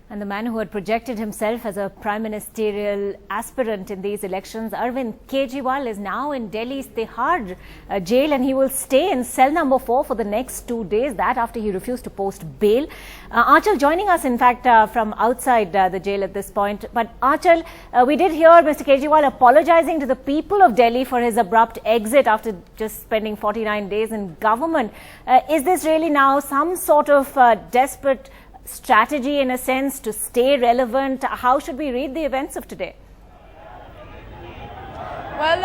And the man who had projected himself as a prime ministerial aspirant in these elections, Arvind Kejriwal, is now in Delhi's Tihar jail, and he will stay in cell number 4 for the next 2 days. That after he refused to post bail. Aanchal joining us, in fact, from outside the jail at this point. But Aanchal, we did hear Mr. Kejriwal apologizing to the people of Delhi for his abrupt exit after just spending 49 days in government. Is this really now some sort of desperate strategy, in a sense, to stay relevant? How should we read the events of today? Well,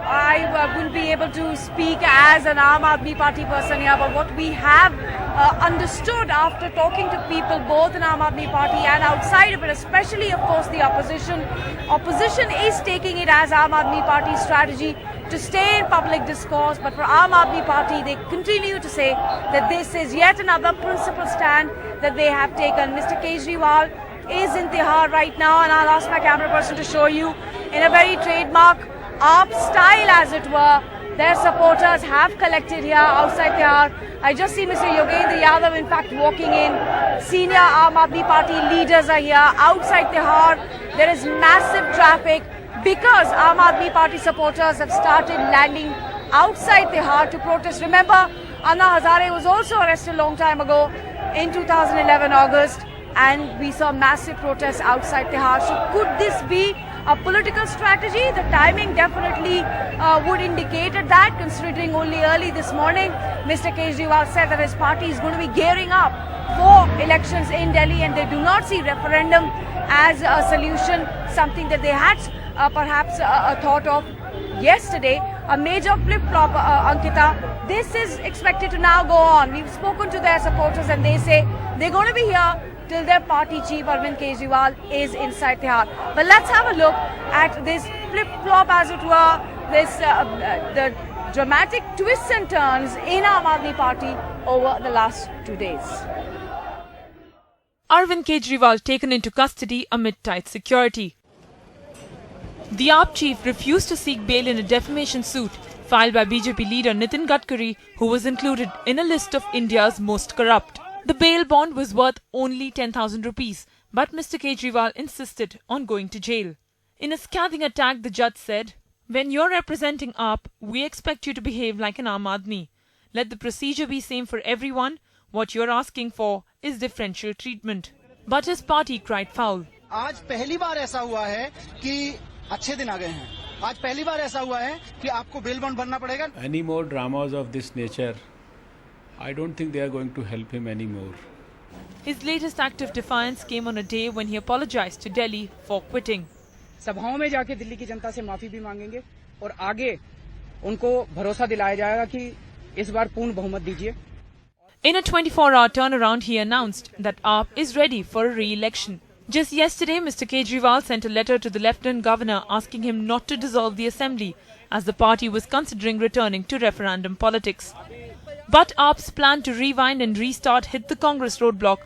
I wouldn't be able to speak as an Aam Aadmi Party person here, but what we have understood after talking to people both in Aam Aadmi Party and outside of it, especially of course the opposition is taking it as Aam Aadmi Party's strategy to stay in public discourse, but for Aam Aadmi Party they continue to say that this is yet another principled stand that they have taken. Mr. Kejriwal is in Tihar right now, and I'll ask my camera person to show you in a very trademark AAP style, as it were. Their supporters have collected here outside Tihar. I just see Mr. Yogendra Yadav in fact walking in. Senior Aam Aadmi Party leaders are here outside Tihar. There is massive traffic because Aam Aadmi Party supporters have started landing outside Tihar to protest. Remember, Anna Hazare was also arrested a long time ago in 2011 August, and we saw massive protests outside Tihar. So could this be a political strategy? The timing definitely would indicate that, considering only early this morning Mr. Kejriwal said that his party is going to be gearing up for elections in Delhi, and they do not see referendum as a solution, something that they had perhaps thought of yesterday. A major flip-flop, Ankita. This is expected to now go on. We've spoken to their supporters and they say they're going to be here till their party chief Arvind Kejriwal is inside Tihar. But let's have a look at this flip-flop, as it were, this the dramatic twists and turns in Aam Aadmi Party over the last 2 days. Arvind Kejriwal taken into custody amid tight security. The AAP chief refused to seek bail in a defamation suit filed by BJP leader Nitin Gadkari, who was included in a list of India's most corrupt. The bail bond was worth only 10,000 rupees, but Mr. Kejriwal insisted on going to jail. In a scathing attack, the judge said, "When you're representing AAP, we expect you to behave like an Aam Aadmi. Let the procedure be same for everyone. What you're asking for is differential treatment." But his party cried foul. आज पहली बार ऐसा हुआ है कि अच्छे दिन आ गए हैं. आज पहली बार ऐसा हुआ है कि आपको बेल बॉन्ड भरना पड़ेगा. Any more dramas of this nature, I don't think they are going to help him anymore. His latest act of defiance came on a day when he apologized to Delhi for quitting. सभाओं में जाके दिल्ली की जनता से माफी भी मांगेंगे और आगे उनको भरोसा दिलाया जाएगा कि इस बार पूर्ण बहुमत दीजिए. In a 24-hour turnaround, he announced that AAP is ready for a re-election. Just yesterday, Mr. Kejriwal sent a letter to the Lieutenant Governor asking him not to dissolve the assembly, as the party was considering returning to referendum politics. But AAP's plan to rewind and restart hit the Congress roadblock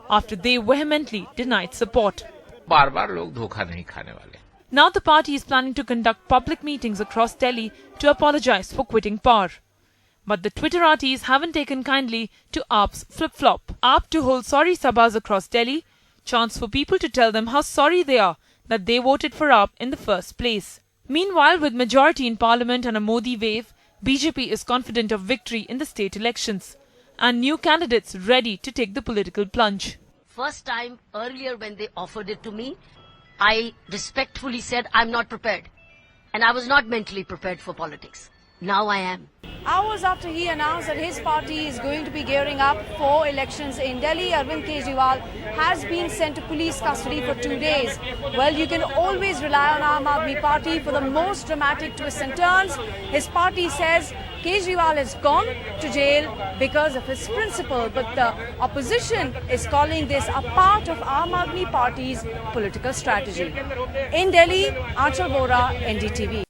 after they vehemently denied support. बार-बार लोग धोखा नहीं खाने वाले. Now the party is planning to conduct public meetings across Delhi to apologize for quitting power. But the Twitterati haven't taken kindly to AAP's flip-flop. AAP to hold sorry sabhas across Delhi, chance for people to tell them how sorry they are that they voted for AAP in the first place. Meanwhile, with majority in parliament and a Modi wave, BJP is confident of victory in the state elections and new candidates ready to take the political plunge. First time earlier when they offered it to me, I respectfully said I'm not prepared, and I was not mentally prepared for politics. Now I am. Hours after he announced that his party is going to be gearing up for elections in Delhi, Arvind Kejriwal has been sent to police custody for 2 days. Well, you can always rely on Aam Aadmi Party for the most dramatic twists and turns. His party says Kejriwal has gone to jail because of his principle, but the opposition is calling this a part of Aam Aadmi Party's political strategy. In Delhi, Aanchal Vora, NDTV.